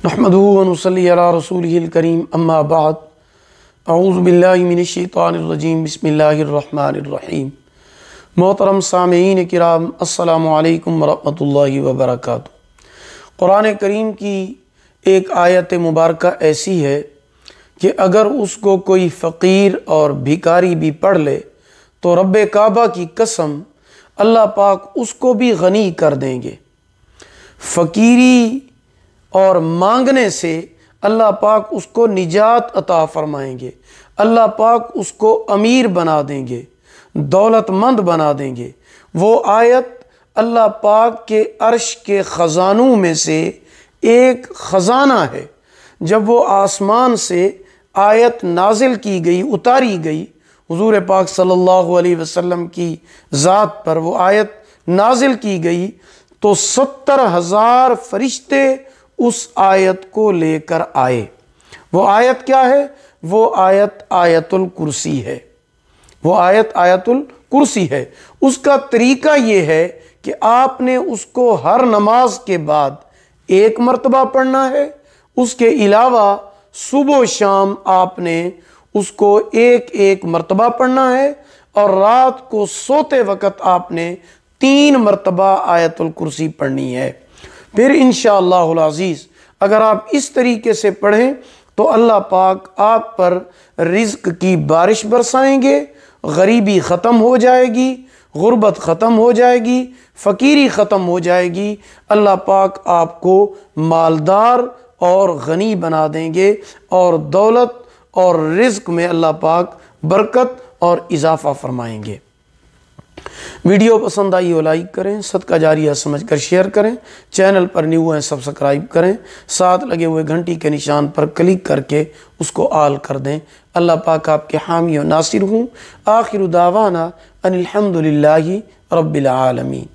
نحمده ونصلي على رسوله الكريم اما بعد اعوذ باللہ من الشیطان الرجیم بسم اللہ الرحمن الرحیم۔ محترم سامعین کرام، السلام علیکم ورحمۃ اللہ وبرکاتہ۔ قرآن کریم کی ایک آیت مبارکہ ایسی ہے کہ اگر اس کو کوئی فقیر اور بھکاری بھی پڑھ لے تو رب کعبہ کی قسم اللہ پاک اس کو بھی غنی کر دیں گے۔ فقیری اور مانگنے سے اللہ پاک اس کو نجات عطا فرمائیں گے، اللہ پاک اس کو امیر بنا دیں گے، دولت مند بنا دیں گے۔ وہ آیت اللہ پاک کے عرش کے خزانوں میں سے ایک خزانہ ہے۔ جب وہ آسمان سے آیت نازل کی گئی، اتاری گئی، حضور پاک صلی اللہ علیہ وسلم کی ذات پر وہ آیت نازل کی گئی تو 70,000 فرشتے اس آیت کو لے کر آئے۔ وہ آیت کیا ہے؟ وہ آیت آیت الکرسی ہے۔ وہ آیت آیت الکرسی ہے۔ اس کا طریقہ یہ ہے کہ آپ نے اس کو ہر نماز کے بعد ایک مرتبہ پڑھنا ہے، اس کے علاوہ صبح و شام آپ نے اس کو ایک مرتبہ پڑھنا ہے، اور رات کو سوتے وقت آپ نے 3 مرتبہ آیت الکرسی پڑھنی ہے۔ پھر انشاءاللہ العزیز اگر آپ اس طریقے سے پڑھیں تو اللہ پاک آپ پر رزق کی بارش برسائیں گے، غریبی ختم ہو جائے گی، غربت ختم ہو جائے گی، فقیری ختم ہو جائے گی۔ اللہ پاک آپ کو مالدار اور غنی بنا دیں گے، اور دولت اور رزق میں اللہ پاک برکت اور اضافہ فرمائیں گے۔ ویڈیو پسند آئی ہو لائک کریں، صدقہ جاریہ سمجھ کر شیئر کریں، چینل پر نیو ہیں سبسکرائب کریں، ساتھ لگے ہوئے گھنٹی کے نشان پر کلک کر کے اس کو آل کر دیں۔ اللہ پاک آپ کے حامی و ناصر ہوں۔ آخر دعوانا ان الحمدللہ رب العالمین۔